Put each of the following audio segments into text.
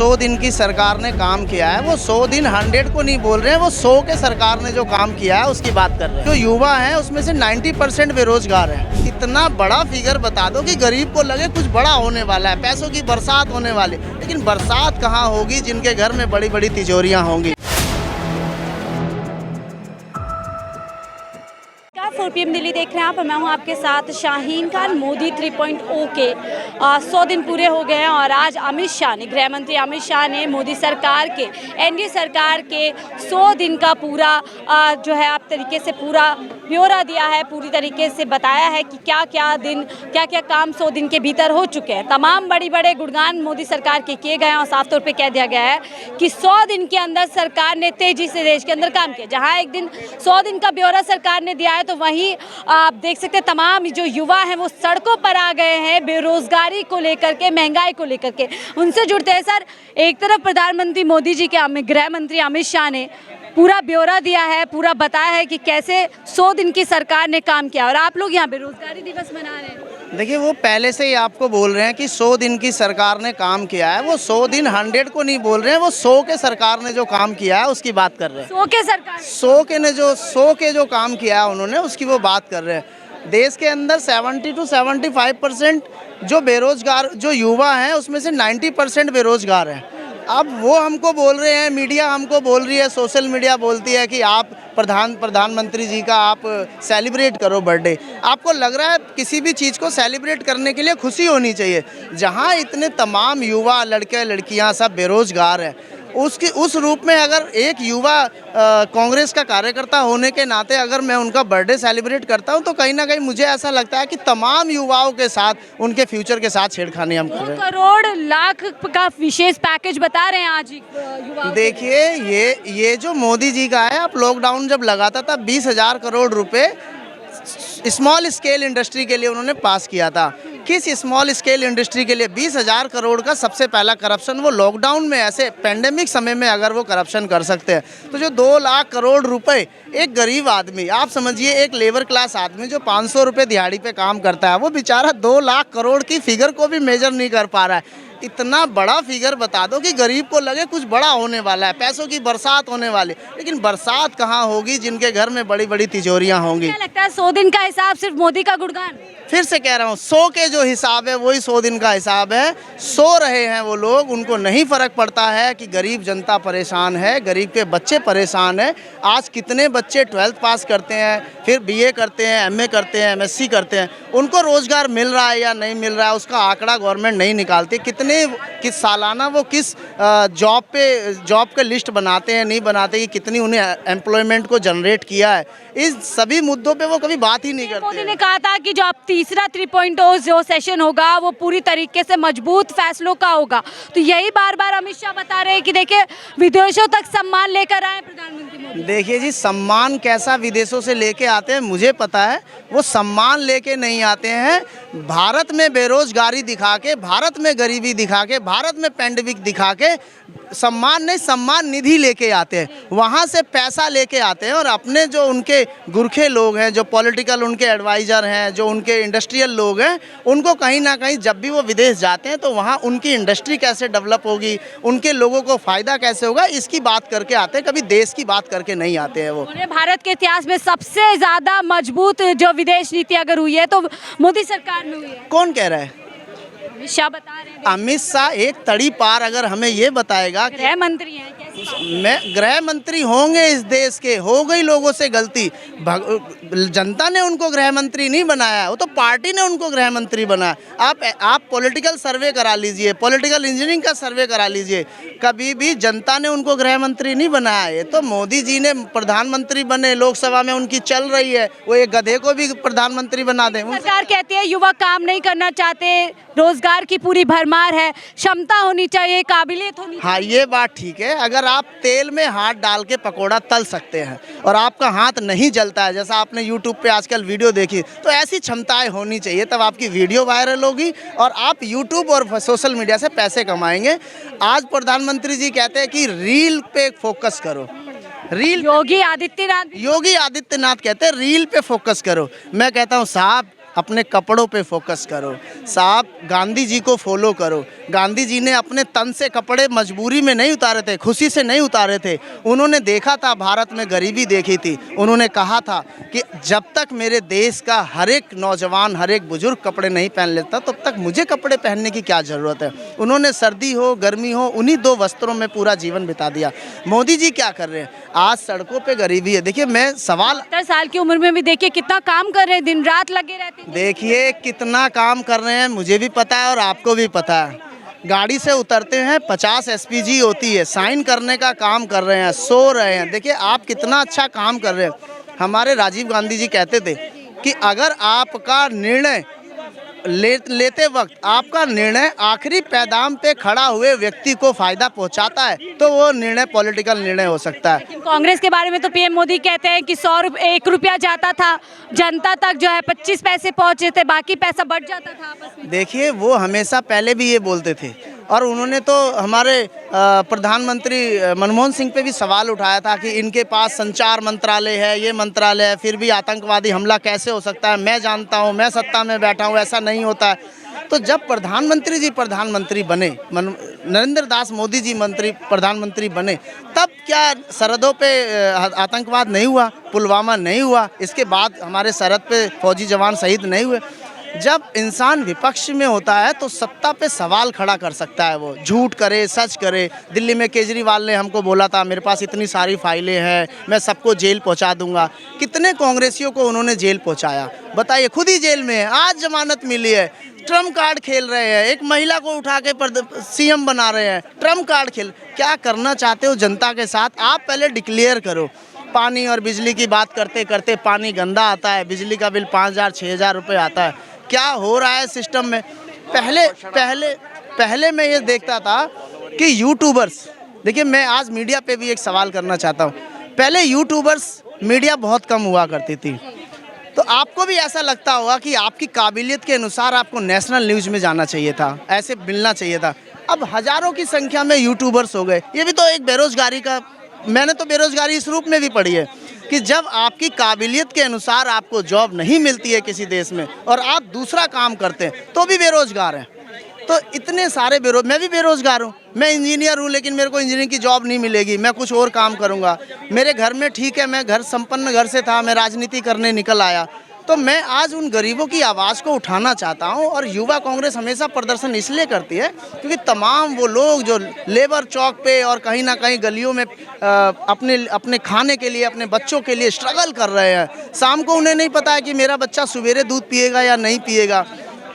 100 दिन की सरकार ने काम किया है, वो 100 दिन 100 को नहीं बोल रहे हैं, वो 100 के सरकार ने जो काम किया है उसकी बात कर रहे हैं। जो युवा हैं उसमें से 90% बेरोजगार हैं। इतना बड़ा फिगर बता दो कि गरीब को लगे कुछ बड़ा होने वाला है, पैसों की बरसात होने वाली, लेकिन बरसात कहाँ होगी जिनके घर में बड़ी बड़ी तिजोरियाँ होंगी। 4 PM दिल्ली देख रहे हैं आप, मैं हूं आपके साथ शाहीन खान। मोदी 3.0 के 100 दिन पूरे हो गए हैं और आज अमित शाह ने, गृह मंत्री अमित शाह ने मोदी सरकार के, एनडीए सरकार के 100 दिन का पूरा जो है आप तरीके से पूरा ब्यौरा दिया है, पूरी तरीके से बताया है कि क्या क्या काम 100 दिन के भीतर हो चुके हैं। तमाम बड़े गुणगान मोदी सरकार के किए गए हैं और साफ तौर पे कह दिया गया है कि 100 दिन के अंदर सरकार ने तेजी से देश के अंदर काम किया। जहां एक दिन 100 दिन का ब्यौरा सरकार ने दिया है, तो वहीं आप देख सकते हैं तमाम जो युवा हैं वो सड़कों पर आ गए हैं बेरोजगारी को लेकर के, महंगाई को लेकर के। उनसे जुड़ते हैं सर। एक तरफ प्रधानमंत्री मोदी जी के गृह मंत्री अमित शाह ने पूरा ब्यौरा दिया है, पूरा बताया है कि कैसे 100 दिन की सरकार ने काम किया, और आप लोग यहाँ बेरोजगारी दिवस मना रहे हैं। देखिए, वो पहले से ही आपको बोल रहे हैं कि 100 दिन की सरकार ने काम किया है, वो 100 दिन 100 को नहीं बोल रहे हैं, वो 100 के सरकार ने जो काम किया है उसकी बात कर रहे हैं। 100 के सरकार 100 के जो काम किया है उन्होंने उसकी वो बात कर रहे हैं। देश के अंदर 70 to 75% जो बेरोजगार जो युवा हैं उसमें से 90% बेरोजगार हैं। अब वो हमको बोल रहे हैं, मीडिया हमको बोल रही है, सोशल मीडिया बोलती है कि आप प्रधानमंत्री जी का आप सेलिब्रेट करो बर्थडे। आपको लग रहा है किसी भी चीज़ को सेलिब्रेट करने के लिए खुशी होनी चाहिए। जहां इतने तमाम युवा लड़के लड़कियां सब बेरोजगार हैं, उस रूप में अगर एक युवा कांग्रेस का कार्यकर्ता होने के नाते अगर मैं उनका बर्थडे सेलिब्रेट करता हूं, तो कहीं ना कहीं मुझे ऐसा लगता है कि तमाम युवाओं के साथ, उनके फ्यूचर के साथ छेड़खानी हम कर रहे हैं। 2 करोड़ लाख का विशेष पैकेज बता रहे हैं आज युवाओं। देखिए, ये जो मोदी जी का है, आप लॉकडाउन जब लगाता था 20,000 करोड़ रुपए स्मॉल स्केल इंडस्ट्री के लिए उन्होंने पास किया था। किस स्मॉल स्केल इंडस्ट्री के लिए 20,000 करोड़ का सबसे पहला करप्शन वो लॉकडाउन में, ऐसे पेंडेमिक समय में अगर वो करप्शन कर सकते हैं, तो जो 2 लाख करोड़ रुपए एक गरीब आदमी, आप समझिए एक लेबर क्लास आदमी जो 500 रुपये दिहाड़ी पे काम करता है, वो बेचारा 2 लाख करोड़ की फिगर को भी मेजर नहीं कर पा रहा है। इतना बड़ा फिगर बता दो कि गरीब को लगे कुछ बड़ा होने वाला है, पैसों की बरसात होने वाली, लेकिन बरसात कहाँ होगी जिनके घर में बड़ी बड़ी तिजोरियाँ होंगी। क्या लगता है 100 दिन का हिसाब सिर्फ मोदी का गुणगान? फिर से कह रहा हूँ, 100 के जो हिसाब है वही 100 दिन का हिसाब है। सो रहे हैं वो लोग, उनको नहीं फर्क पड़ता है कि गरीब जनता परेशान है, गरीब के बच्चे परेशान हैं। आज कितने बच्चे 12th पास करते हैं, फिर BA करते हैं, MA करते हैं, MSc करते हैं, उनको रोज़गार मिल रहा है या नहीं मिल रहा है उसका आंकड़ा गवर्नमेंट नहीं निकालती। किस सालाना वो किस जॉब के लिस्ट बनाते हैं, नहीं बनाते, कि कितनी उन्हें एम्प्लॉयमेंट को जनरेट किया है, इस सभी मुद्दों पे वो कभी बात ही नहीं करते। मोदी ने कहा था कि जो अब तीसरा 3.0 जो सेशन होगा वो पूरी तरीके से मजबूत फैसलों का होगा, तो यही बार बार अमित शाह बता रहे हैं कि देखिए विदेशों तक सम्मान लेकर आए प्रधानमंत्री मोदी। देखिए जी, सम्मान कैसा विदेशों से लेके आते हैं मुझे पता है, वो सम्मान लेके नहीं आते हैं। भारत में बेरोजगारी दिखा के, भारत में गरीबी दिखा के, भारत में पेंडेमिक दिखा के सम्मान नहीं, सम्मान निधि लेके आते हैं, वहाँ से पैसा लेके आते हैं। और अपने जो उनके गुरखे लोग हैं, जो पॉलिटिकल उनके एडवाइज़र हैं, जो उनके इंडस्ट्रियल लोग हैं, उनको कहीं ना कहीं जब भी वो विदेश जाते हैं तो वहाँ उनकी इंडस्ट्री कैसे डेवलप होगी, उनके लोगों को फ़ायदा कैसे होगा, इसकी बात करके आते हैं, कभी देश की बात करके नहीं आते हैं वो। भारत के इतिहास में सबसे ज़्यादा मजबूत जो विदेश नीति अगर हुई है तो मोदी सरकार में हुई है। कौन कह रहा है? अमित शाह बता रहे हैं। अमित शाह एक तड़ी पार अगर हमें ये बताएगा कि गृह मंत्री हैं, मैं गृह मंत्री होंगे इस देश के, हो गई लोगों से गलती, जनता ने उनको गृह मंत्री नहीं बनाया, वो तो पार्टी ने उनको गृह मंत्री बनाया। आप पॉलिटिकल सर्वे करा लीजिए, पॉलिटिकल इंजीनियरिंग का सर्वे करा लीजिए, कभी भी जनता ने उनको गृह मंत्री नहीं बनाया। ये तो मोदी जी ने प्रधानमंत्री बने, लोकसभा में उनकी चल रही है, वो एक गधे को भी प्रधानमंत्री बना दें। सरकार कहती है युवा काम नहीं करना चाहते, रोजगार की पूरी भरमार है, क्षमता होनी चाहिए, काबिलियत होनी चाहिए। हाँ, ये बात ठीक है। अगर आप तेल में हाथ डाल के पकोड़ा तल सकते हैं और आपका हाथ नहीं जलता है, जैसा आपने यूट्यूब पे आजकल वीडियो देखी, तो ऐसी क्षमताएं होनी चाहिए, तब आपकी वीडियो वायरल होगी और आप यूट्यूब और सोशल मीडिया से पैसे कमाएंगे। आज प्रधानमंत्री जी कहते हैं कि रील पे फोकस करो, रील। योगी आदित्यनाथ कहते हैं रील पे फोकस करो। मैं कहता हूँ साहब, अपने कपड़ों पे फोकस करो। साहब गांधी जी को फॉलो करो। गांधी जी ने अपने तन से कपड़े मजबूरी में नहीं उतारे थे, खुशी से नहीं उतारे थे। उन्होंने देखा था, भारत में गरीबी देखी थी। उन्होंने कहा था कि जब तक मेरे देश का हर एक नौजवान, हर एक बुजुर्ग कपड़े नहीं पहन लेता तब तक मुझे कपड़े पहनने की क्या ज़रूरत है। उन्होंने सर्दी हो गर्मी हो उन्हीं दो वस्त्रों में पूरा जीवन बिता दिया। मोदी जी क्या कर रहे हैं? आज सड़कों पे गरीबी है। देखिए मैं सवाल 70 साल की उम्र में भी देखिए कितना काम कर रहे हैं, दिन रात लगे रहते हैं। देखिए कितना काम कर रहे हैं, मुझे भी पता है और आपको भी पता है। गाड़ी से उतरते हैं 50 एसपीजी होती है, साइन करने का काम कर रहे हैं, सो रहे हैं। देखिए आप कितना अच्छा काम कर रहे हैं। हमारे राजीव गांधी जी कहते थे कि अगर आपका निर्णय लेते वक्त आपका निर्णय आखिरी पैदाम पे खड़ा हुए व्यक्ति को फायदा पहुंचाता है तो वो निर्णय पॉलिटिकल निर्णय हो सकता है। लेकिन कांग्रेस के बारे में तो पीएम मोदी कहते हैं कि 1 रुपया जाता था जनता तक, जो है 25 पैसे पहुंचे थे, बाकी पैसा बढ़ जाता था आपस में। देखिए वो हमेशा पहले भी ये बोलते थे और उन्होंने तो हमारे प्रधानमंत्री मनमोहन सिंह पे भी सवाल उठाया था कि इनके पास संचार मंत्रालय है, ये मंत्रालय है, फिर भी आतंकवादी हमला कैसे हो सकता है। मैं जानता हूँ, मैं सत्ता में बैठा हूँ, ऐसा नहीं होता है। तो जब प्रधानमंत्री जी प्रधानमंत्री बने, नरेंद्र दास मोदी जी प्रधानमंत्री बने, तब क्या सरहदों पे आतंकवाद नहीं हुआ, पुलवामा नहीं हुआ, इसके बाद हमारे सरहद पे फौजी जवान शहीद नहीं हुए। जब इंसान विपक्ष में होता है तो सत्ता पे सवाल खड़ा कर सकता है, वो झूठ करे सच करे। दिल्ली में केजरीवाल ने हमको बोला था मेरे पास इतनी सारी फाइलें हैं, मैं सबको जेल पहुंचा दूंगा। कितने कांग्रेसियों को उन्होंने जेल पहुंचाया बताइए, खुद ही जेल में है, आज जमानत मिली है। ट्रम्प कार्ड खेल रहे हैं, एक महिला को उठा के सीएम बना रहे हैं, ट्रम्प कार्ड खेल। क्या करना चाहते हो जनता के साथ? आप पहले डिक्लेयर करो। पानी और बिजली की बात करते करते पानी गंदा आता है, बिजली का बिल 5,000-6,000 रुपये आता है। क्या हो रहा है सिस्टम में? पहले मैं ये देखता था कि यूट्यूबर्स, देखिए मैं आज मीडिया पे भी एक सवाल करना चाहता हूँ। पहले यूट्यूबर्स मीडिया बहुत कम हुआ करती थी, तो आपको भी ऐसा लगता होगा कि आपकी काबिलियत के अनुसार आपको नेशनल न्यूज़ में जाना चाहिए था, ऐसे मिलना चाहिए था। अब हज़ारों की संख्या में यूट्यूबर्स हो गए। ये भी तो एक बेरोजगारी का, मैंने तो बेरोजगारी इस रूप में भी पढ़ी है कि जब आपकी काबिलियत के अनुसार आपको जॉब नहीं मिलती है किसी देश में और आप दूसरा काम करते हैं तो भी बेरोजगार हैं। तो इतने सारे मैं भी बेरोजगार हूँ। मैं इंजीनियर हूँ लेकिन मेरे को इंजीनियरिंग की जॉब नहीं मिलेगी, मैं कुछ और काम करूँगा। मेरे घर में ठीक है, मैं संपन्न घर से था, मैं राजनीति करने निकल आया। तो मैं आज उन गरीबों की आवाज़ को उठाना चाहता हूं। और युवा कांग्रेस हमेशा प्रदर्शन इसलिए करती है क्योंकि तमाम वो लोग जो लेबर चौक पे और कहीं ना कहीं गलियों में अपने खाने के लिए, अपने बच्चों के लिए स्ट्रगल कर रहे हैं, शाम को उन्हें नहीं पता है कि मेरा बच्चा सवेरे दूध पिएगा या नहीं पिएगा।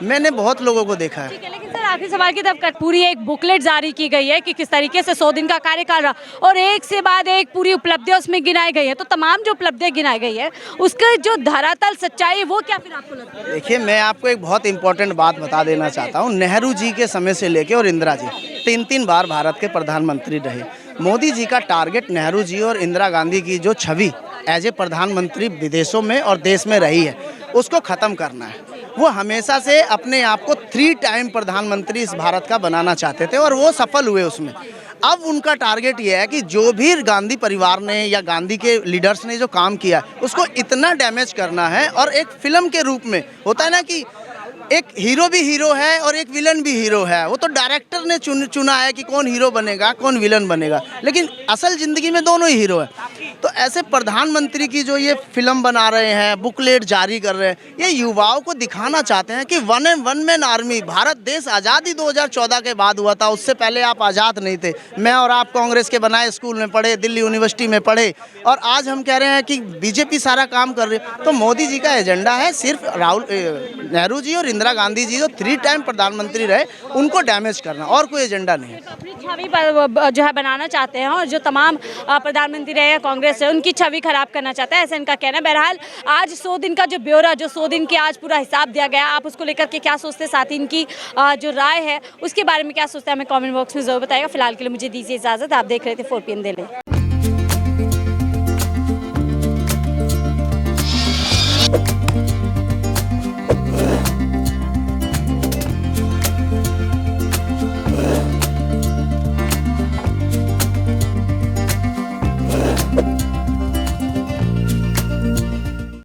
मैंने बहुत लोगों को देखा है। लेकिन सर आखिरी सवाल की तरफ पूरी एक बुकलेट जारी की गई है कि किस तरीके से 100 दिन का कार्यकाल रहा और एक से बाद एक पूरी उपलब्धियां उसमें गिनाई गई है। तो तमाम जो उपलब्धियां गिनाई गई है उसका जो धरातल सच्चाई है वो क्या फिर आपको लगता है? देखिए मैं आपको एक बहुत इंपॉर्टेंट बात बता देना चाहता हूँ। नेहरू जी के समय से लेके और इंदिरा जी 3-3 बार भारत के प्रधानमंत्री रहे। मोदी जी का टारगेट नेहरू जी और इंदिरा गांधी की जो छवि एज ए प्रधानमंत्री विदेशों में और देश में रही है उसको ख़त्म करना है। वो हमेशा से अपने आप को 3 टाइम प्रधानमंत्री इस भारत का बनाना चाहते थे और वो सफल हुए उसमें। अब उनका टारगेट ये है कि जो भी गांधी परिवार ने या गांधी के लीडर्स ने जो काम किया उसको इतना डैमेज करना है। और एक फिल्म के रूप में होता है ना कि एक हीरो भी हीरो है और एक विलन भी हीरो है, वो तो डायरेक्टर ने चुना है कि कौन हीरो बनेगा कौन विलन बनेगा, लेकिन असल ज़िंदगी में दोनों ही हीरो हैं। तो ऐसे प्रधानमंत्री की जो ये फिल्म बना रहे हैं, बुकलेट जारी कर रहे हैं, ये युवाओं को दिखाना चाहते हैं कि वन मैन आर्मी। भारत देश आज़ादी 2014 के बाद हुआ था, उससे पहले आप आज़ाद नहीं थे। मैं और आप कांग्रेस के बनाए स्कूल में पढ़े, दिल्ली यूनिवर्सिटी में पढ़े और आज हम कह रहे हैं कि बीजेपी सारा काम कर रही है। तो मोदी जी का एजेंडा है सिर्फ नेहरू जी और इंदिरा गांधी जी जो 3 टाइम प्रधानमंत्री रहे उनको डैमेज करना, और कोई एजेंडा नहीं है। अपनी छवि जो है बनाना चाहते हैं और जो तमाम प्रधानमंत्री रहे हैं कांग्रेस से उनकी छवि खराब करना चाहता है, ऐसा इनका कहना है। बहरहाल आज 100 दिन का जो ब्यौरा, जो 100 दिन के आज पूरा हिसाब दिया गया, आप उसको लेकर के क्या सोचते हैं? साथ ही इनकी जो राय है उसके बारे में क्या सोचते हैं हमें कमेंट बॉक्स में जरूर बताइएगा। फिलहाल के लिए मुझे दीजिए इजाजत। आप देख रहे थे 4 PM दिल्ली।